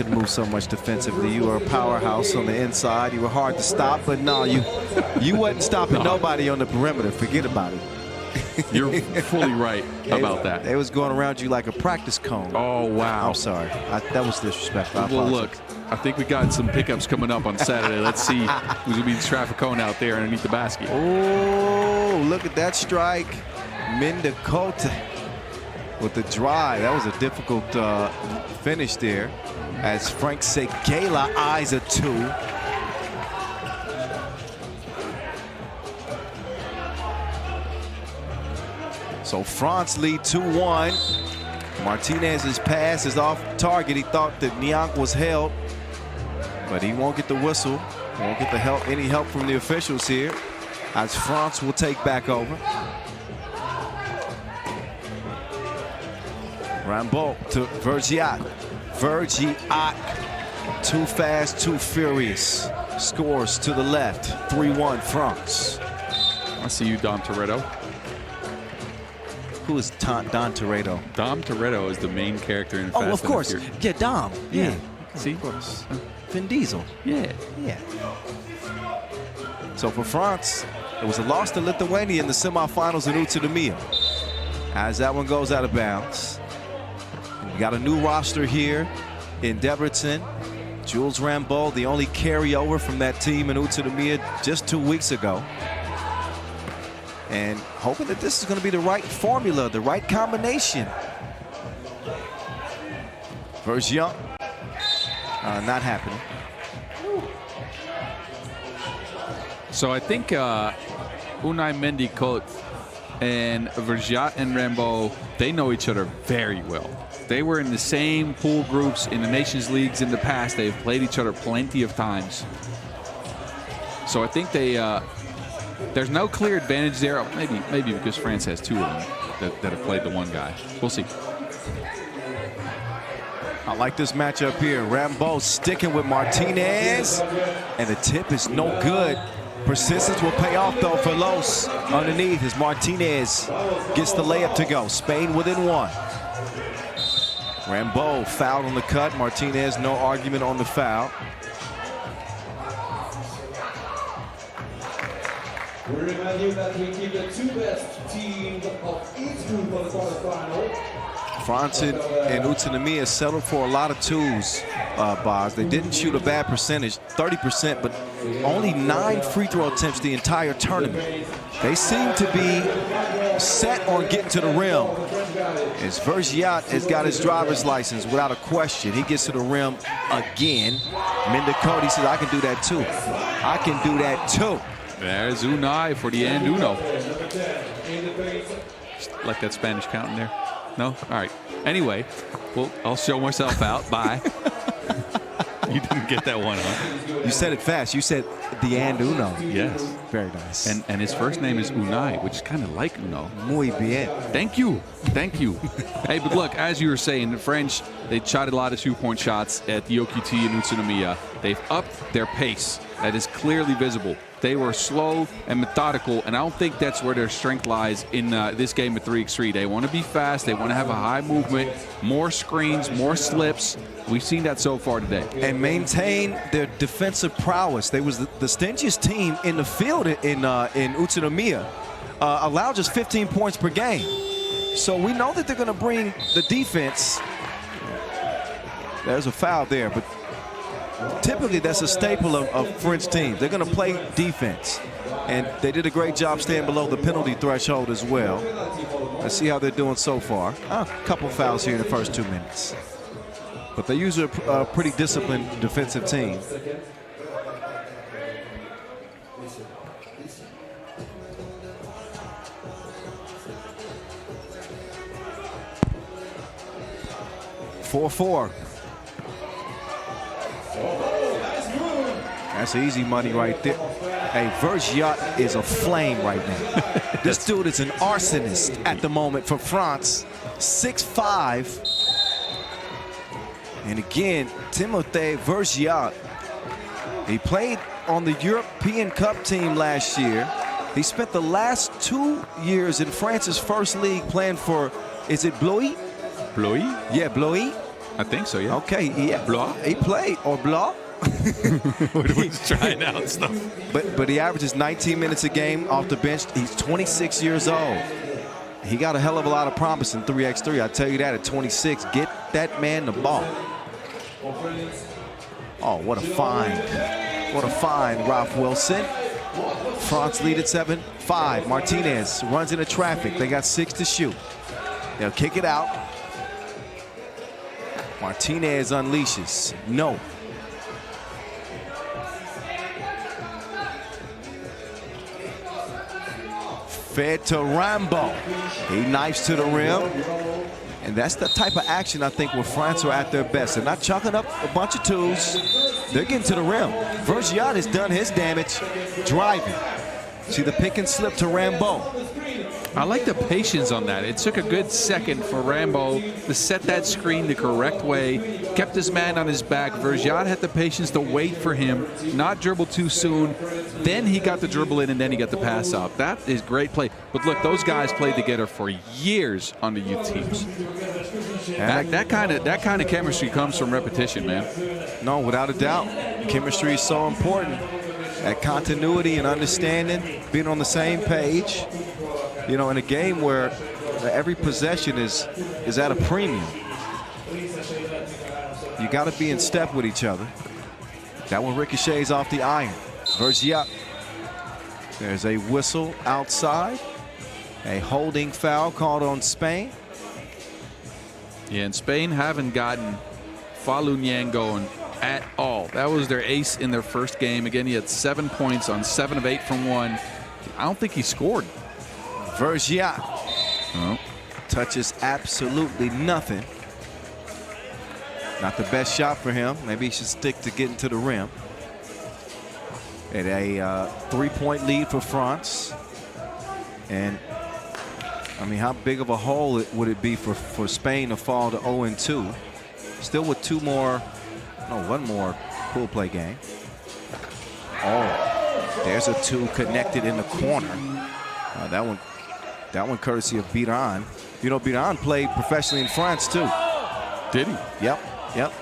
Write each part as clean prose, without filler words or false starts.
couldn't move so much defensively. You were a powerhouse on the inside. You were hard to stop, but no, you wasn't stopping nobody on the perimeter. Forget about it. You're fully right about that. They was going around you like a practice cone. Oh, wow. I'm sorry. That was disrespectful. Well, look, I think we got some pickups coming up on Saturday. Let's see who's going to be the traffic cone out there underneath the basket. Oh, look at that strike. Mendicote with the drive. That was a difficult finish there as Frank Segala eyes a 2. So France lead 2-1. Martinez's pass is off target. He thought that Niang was held, but he won't get the whistle. Won't get the any help from the officials here, as France will take back over. Rambo to Vergiat. Vergiat, too fast, too furious. Scores to the left, 3-1 France. I see you, Dom Toretto. Who is Don Toretto? Dom Toretto is the main character in Fast of course. Yeah, Dom. Yeah. See? Of course. Vin Diesel. Yeah. Yeah. So for France, it was a loss to Lithuania in the semifinals in Utsunomiya. As that one goes out of bounds. We got a new roster here in Debrecen. Jules Rambo, the only carryover from that team in Utsunomiya just 2 weeks ago. And hoping that this is going to be the right formula, the right combination. Vergiat, not happening. So I think Unai Mendicote and Vergiat and Rambo, they know each other very well. They were in the same pool groups in the Nations Leagues in the past. They've played each other plenty of times. So I think there's no clear advantage there. Maybe because France has 2 of them that have played the one guy. We'll see. I like this matchup here. Rambo sticking with Martinez, and the tip is no good. Persistence will pay off though for Los underneath as Martinez gets the layup to go. Spain within 1. Rambo fouled on the cut. Martinez, no argument on the foul. We remind you that we keep the 2 best teams of each group for the quarterfinal. France and Utsunomiya settled for a lot of 2s, Boz. They didn't shoot a bad percentage, 30%, but only 9 free throw attempts the entire tournament. They seem to be set on getting to the rim. As Vergiat has got his driver's license without a question. He gets to the rim again. Mendicote says, I can do that too. I can do that too. There's Unai for the and uno. Like that Spanish count in there? No? All right. Anyway, well, I'll show myself out. Bye. You didn't get that one, huh? You said it fast. You said the and uno. Yes. Very nice. And his first name is Unai, which is kind of like Uno. Muy bien. Thank you. Thank you. Hey, but look, as you were saying, the French, they shot a lot of 2-point shots at the OQT in Utsunomiya. They've upped their pace. That is clearly visible. They were slow and methodical, and I don't think that's where their strength lies in this game of 3x3. They want to be fast. They want to have a high movement, more screens, more slips. We've seen that so far today. And maintain their defensive prowess. They was the stingiest team in the field in Utsunomiya. Allowed just 15 points per game. So we know that they're going to bring the defense. There's a foul there, but typically that's a staple of French teams. They're going to play defense. And they did a great job staying below the penalty threshold as well. Let's see how they're doing so far. A couple fouls here in the first 2 minutes. But they usually a pretty disciplined defensive team. Four. That's easy money right there. Hey, Vergiat is a flame right now. This dude is an arsonist at the moment for France. 6'5". And again, Timothée Vergiat. He played on the European Cup team last year. He spent the last 2 years in France's first league playing for, is it Blois? Blois? Yeah, Blois. I think so, yeah. Okay, yeah. Blah? He played, or blah. We're trying out stuff. But he averages 19 minutes a game off the bench. He's 26 years old. He got a hell of a lot of promise in 3x3. I tell you that at 26. Get that man the ball. Oh, what a find. What a find, Ralph Wilson. France lead at 7-5. Martinez runs into traffic. They got 6 to shoot. They'll kick it out. Martinez unleashes. No. Fed to Rambo. He knifes to the rim. And that's the type of action I think where France are at their best. They're not chucking up a bunch of twos. They're getting to the rim. Vergiat has done his damage driving. See the pick and slip to Rambo. I like the patience on that. It took a good second for Rambo to set that screen the correct way, kept his man on his back. Vergiat had the patience to wait for him, not dribble too soon. Then he got the dribble in, and then he got the pass out. That is great play. But look, those guys played together for years on the youth teams. That kind of chemistry comes from repetition, man. No, without a doubt. Chemistry is so important. That continuity and understanding, being on the same page. You know, in a game where every possession is at a premium, you got to be in step with each other. That one ricochets off the iron. Vergiat. There's a whistle outside. A holding foul called on Spain. Yeah, and Spain haven't gotten Falunian going at all. That was their ace in their first game. Again, he had 7 points on 7 of 8 from 1. I don't think he scored. Vergiat touches absolutely nothing. Not the best shot for him. Maybe he should stick to getting to the rim. At a 3-point lead for France. And I mean, how big of a hole would it be for Spain to fall to 0-2? Still with one more pool play game. Oh, there's a 2 connected in the corner. That one courtesy of Biran. You know, Biran played professionally in France too. Did he? Yep.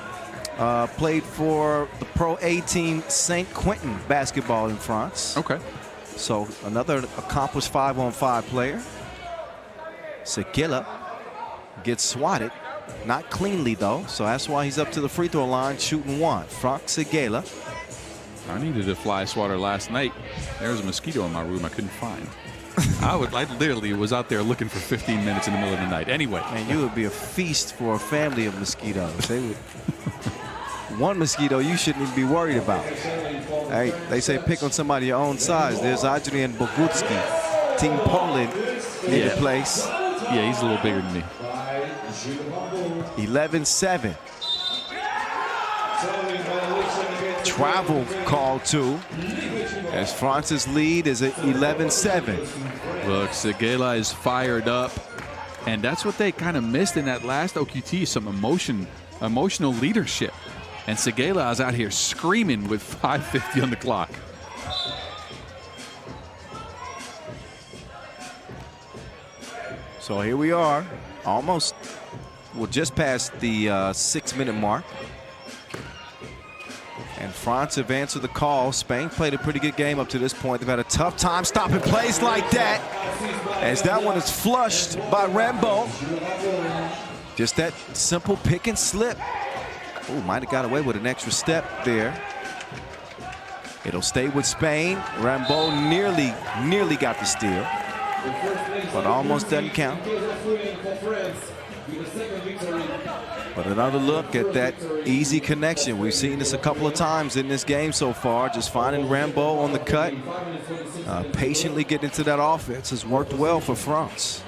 Played for the Pro A team St. Quentin basketball in France. Okay. So another accomplished 5-on-5 player. Seguela gets swatted. Not cleanly though, so that's why he's up to the free throw line shooting 1. Frank Seguela. I needed a fly swatter last night. There was a mosquito in my room I couldn't find. I literally was out there looking for 15 minutes in the middle of the night. Anyway. Man, you would be a feast for a family of mosquitoes. They would. One mosquito you shouldn't even be worried about. Hey, they say pick on somebody your own size. There's Adrian Bogucki, Team Poland in the place. Yeah, he's a little bigger than me. 11-7. Travel call too. As France's lead is at 11-7. Look, Seguela is fired up. And that's what they kind of missed in that last OQT, some emotional leadership. And Seguela is out here screaming with 5:50 on the clock. So here we are, almost, just past the 6-minute mark. And France have answered the call. Spain played a pretty good game up to this point. They've had a tough time stopping plays like that. As that one is flushed by Rambo. Just that simple pick and slip. Oh, might have got away with an extra step there. It'll stay with Spain. Rambo nearly got the steal, but almost doesn't count. But another look at that easy connection. We've seen this a couple of times in this game so far. Just finding Rambo on the cut, patiently getting into that offense has worked well for France.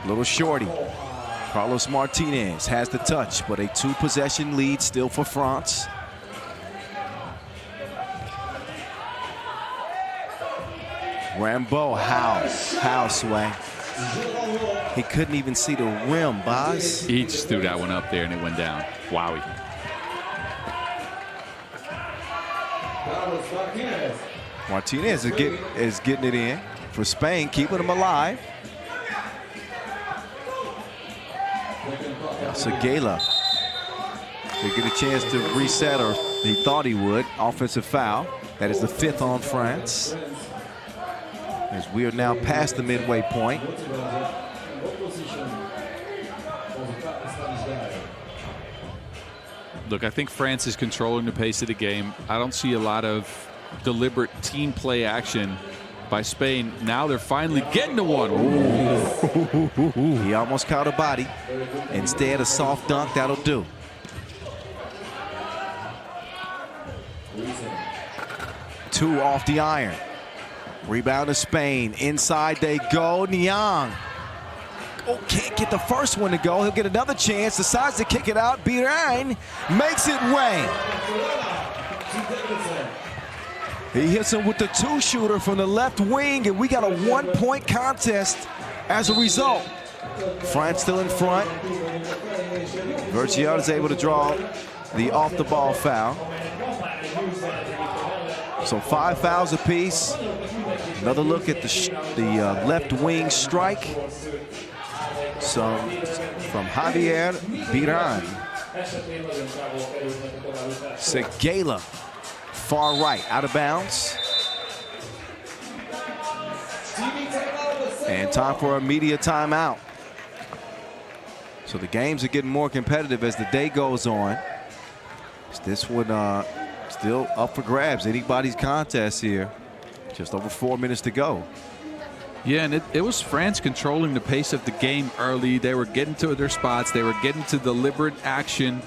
Little shorty. Carlos Martinez has the touch, but a 2-possession lead still for France. Rambo, how, Sway? He couldn't even see the rim, Boz. He just threw that one up there and it went down. Wowie. Martinez is getting it in for Spain, keeping them alive. Segala. They get a chance to reset, or he thought he would. Offensive foul. That is the 5th on France. As we are now past the midway point. Look, I think France is controlling the pace of the game. I don't see a lot of deliberate team play action by Spain. Now they're finally getting to one. Ooh. He almost caught a body. Instead, a soft dunk, that'll do. Two off the iron. Rebound to Spain. Inside they go. Niang. Oh, can't get the first one to go. He'll get another chance. Decides to kick it out. Biran makes it rain. He hits him with the 2-shooter from the left wing, and we got a 1-point contest as a result. France still in front. Vergiat is able to draw the off-the-ball foul. So 5 fouls apiece. Another look at the left wing strike. So from Javier Biran. Segala, far right, out of bounds. And time for a media timeout. So the games are getting more competitive as the day goes on. This one still up for grabs. Anybody's contest here. Just over 4 minutes to go. Yeah, and it was France controlling the pace of the game early. They were getting to their spots. They were getting to deliberate action.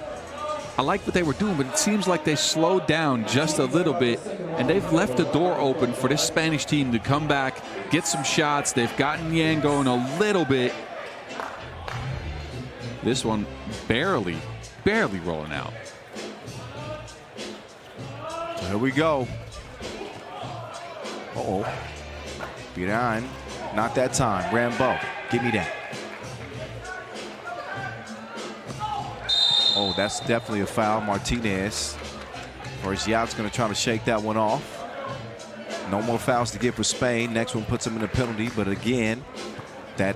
I like what they were doing, but it seems like they slowed down just a little bit, and they've left the door open for this Spanish team to come back, get some shots. They've gotten Yang going a little bit. This one barely rolling out. So here we go. Uh-oh. Biran, not that time. Rambo, give me that. Oh, that's definitely a foul. Martinez. Vergiat's going to try to shake that one off. No more fouls to give for Spain. Next one puts him in a penalty. But again, that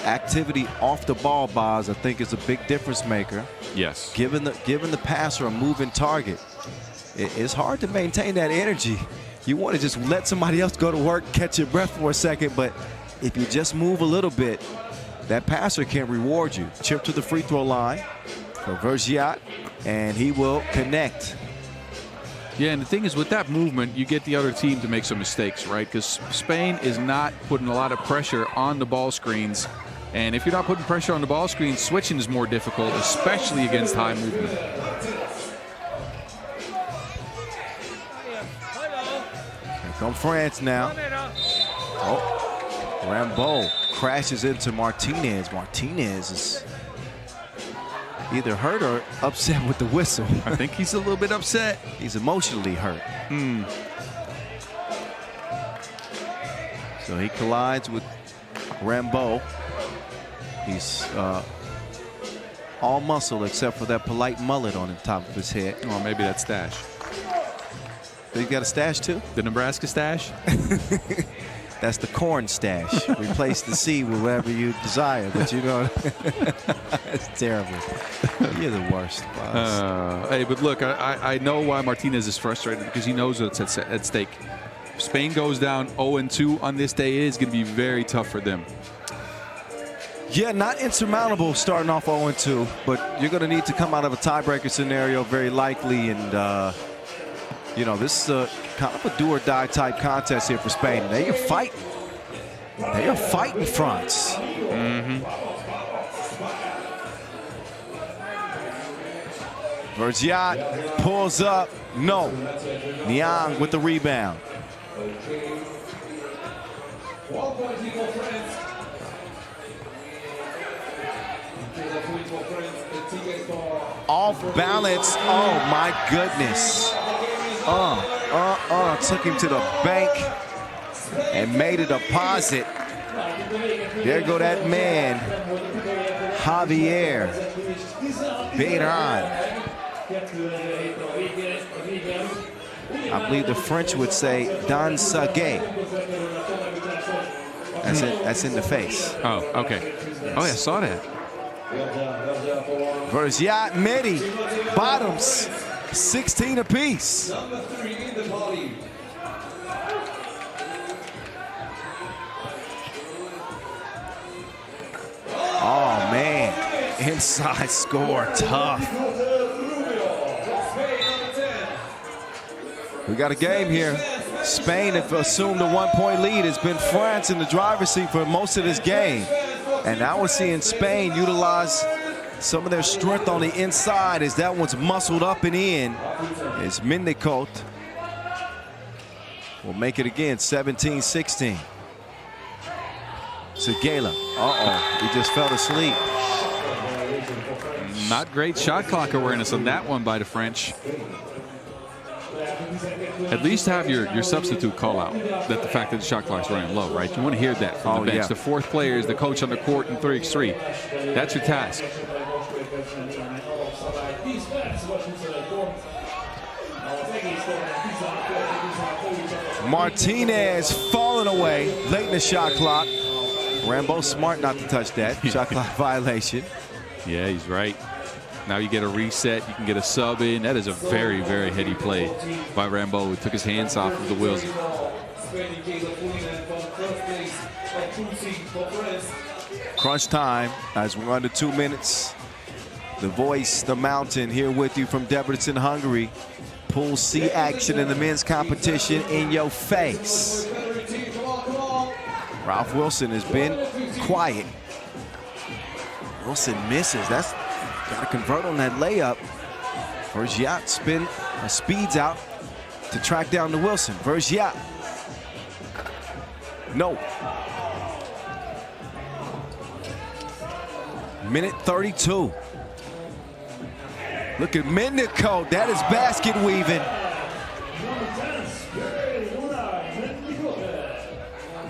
activity off the ball, Boz, I think is a big difference maker. Yes. Giving the passer a moving target. It's hard to maintain that energy. You want to just let somebody else go to work, catch your breath for a second, but if you just move a little bit, that passer can reward you. Chip to the free throw line for Vergiat, and he will connect. Yeah, and the thing is, with that movement, you get the other team to make some mistakes, right? Because Spain is not putting a lot of pressure on the ball screens, and if you're not putting pressure on the ball screens, switching is more difficult, especially against high movement. Come France now. Oh, Rambo crashes into Martinez. Martinez is either hurt or upset with the whistle. I think he's a little bit upset. He's emotionally hurt. So he collides with Rambo. He's all muscle except for that polite mullet on the top of his head. Or maybe that's stash. You got a stash too? The Nebraska stash? That's the corn stash. Replace the C with whatever you desire, but you know, it's terrible. You're the worst. Hey, but look, I know why Martinez is frustrated, because he knows what's at stake. If Spain goes down 0-2 on this day, it is going to be very tough for them. Yeah, not insurmountable starting off 0-2, but you're going to need to come out of a tiebreaker scenario very likely, and you know, this is kind of a do-or-die type contest here for Spain. They are fighting. They are fighting France. Vergiat pulls up. No. Niang with the rebound. Off balance. Oh, my goodness. Took him to the bank and made a deposit. There go that man, Javier Biran. I believe the French would say "dans sa gueule." That's it. That's in the face. Oh, okay. Oh, yeah, I saw that. Vergiat, Medi, bottoms, 16 apiece. Number 3 in the party. Oh, man. Inside score, tough. We got a game here. Spain have assumed a 1-point lead. It's been France in the driver's seat for most of this game. And now we're seeing Spain utilize some of their strength on the inside as that one's muscled up and in. As Mendicote will make it again, 17-16. Seguela, he just fell asleep. Not great shot clock awareness on that one by the French. At least have your substitute call out that the fact that the shot clock's running low, right? You want to hear that from the bench. Yeah. The fourth player is the coach on the court in 3x3. That's your task. Martinez falling away late in the shot clock. Rambo smart not to touch that. Shot clock violation. Yeah, he's right. Now you get a reset. You can get a sub in. That is a very, very heady play by Rambo, who took his hands off of the wheels. Crunch time as we're under 2 minutes. The voice, the mountain, here with you from Debrecen, Hungary. Pool C action in the men's competition in your face. Ralph Wilson has been quiet. Wilson misses. That's got to convert on that layup. Vergiat speeds out to track down to Wilson. Vergiat. No. Minute 32. Look at Mendicote. That is basket weaving.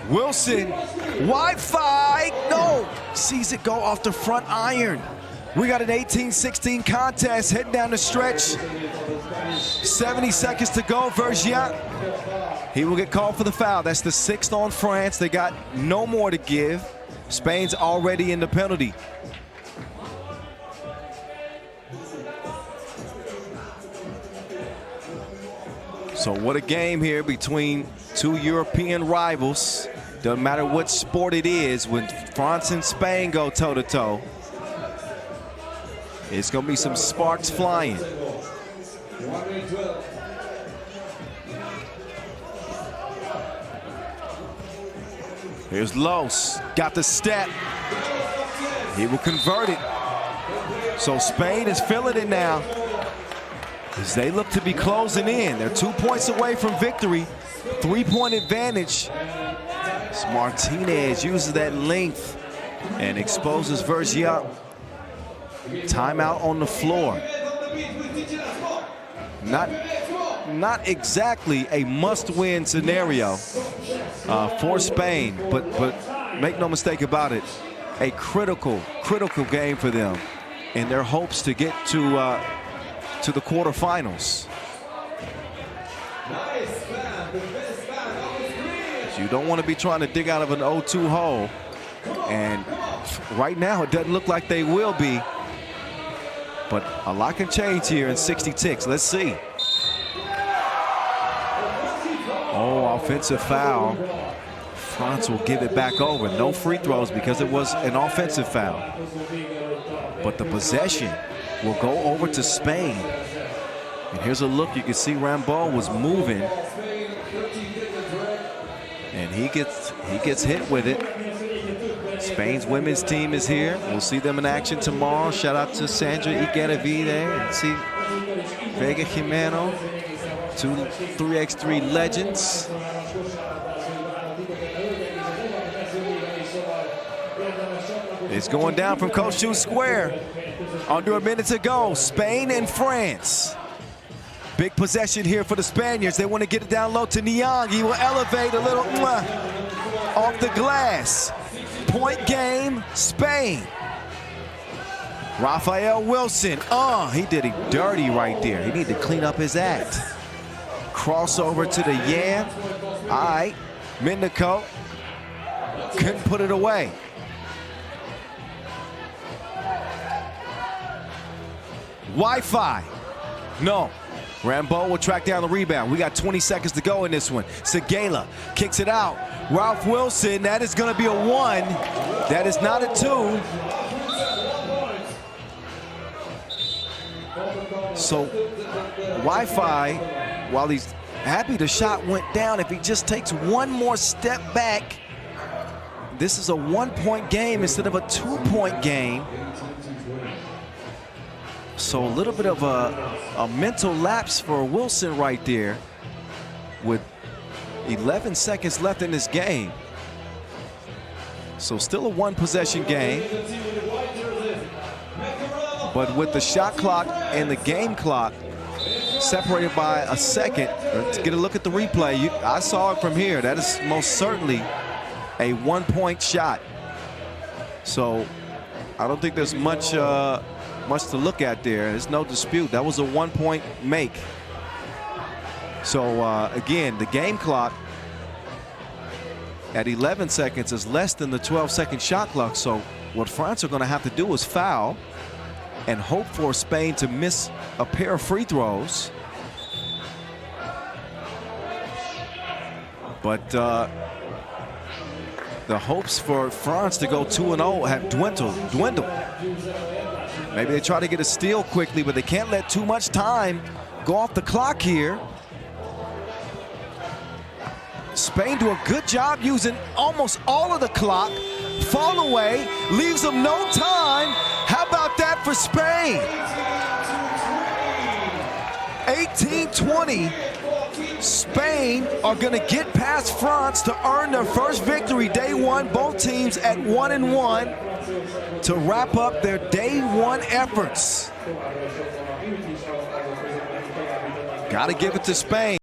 Wilson, Wi-Fi, no. Sees it go off the front iron. We got an 18-16 contest heading down the stretch. 70 seconds to go. Vergiat, he will get called for the foul. That's the 6th on France. They got no more to give. Spain's already in the penalty. So what a game here between two European rivals. Doesn't matter what sport it is, when France and Spain go toe-to-toe, it's going to be some sparks flying. Here's Los, got the step. He will convert it. So Spain is feeling it now as they look to be closing in. They're 2 points away from victory, 3-point advantage. As Martinez uses that length and exposes Vergiat. Timeout on the floor. Not exactly a must-win scenario for Spain, but make no mistake about it, a critical game for them in their hopes to get to the quarterfinals. You don't want to be trying to dig out of an 0-2 hole, and right now it doesn't look like they will be. But a lot can change here in 60 ticks. Let's see. Oh, offensive foul. France will give it back over. No free throws because it was an offensive foul. But the possession will go over to Spain. And here's a look. You can see Rambo was moving. And he gets hit with it. Spain's women's team is here. We'll see them in action tomorrow. Shout out to Sandra Igueravide and see Vega Jimeno, 3x3 legends. It's going down from Coach Shoe Square. Under a minute to go. Spain and France. Big possession here for the Spaniards. They want to get it down low to Niang. He will elevate a little off the glass. Point game, Spain. Raphael Wilson. He did it dirty right there. He needed to clean up his act. Crossover to the Yam. All right. Mendicote couldn't put it away. Wi-Fi. No. Rambo will track down the rebound. We got 20 seconds to go in this one. Segala kicks it out. Ralph Wilson, that is going to be a 1. That is not a 2. So Wi-Fi, while he's happy the shot went down, if he just takes one more step back, this is a 1-point game instead of a 2-point game. So a little bit of a mental lapse for Wilson right there with 11 seconds left in this game. So still a 1-possession game. But with the shot clock and the game clock separated by a second, let's get a look at the replay. I saw it from here. That is most certainly a 1-point shot. So I don't think there's much to look at there. There's no dispute. That was a 1-point make. So again, the game clock at 11 seconds is less than the 12-second shot clock. So what France are going to have to do is foul and hope for Spain to miss a pair of free throws. But the hopes for France to go 2-0 have dwindled. Maybe they try to get a steal quickly, but they can't let too much time go off the clock here. Spain do a good job using almost all of the clock. Fall away, leaves them no time. How about that for Spain? 18-20. Spain are going to get past France to earn their first victory day one. Both teams at 1-1 to wrap up their day one efforts. Got to give it to Spain.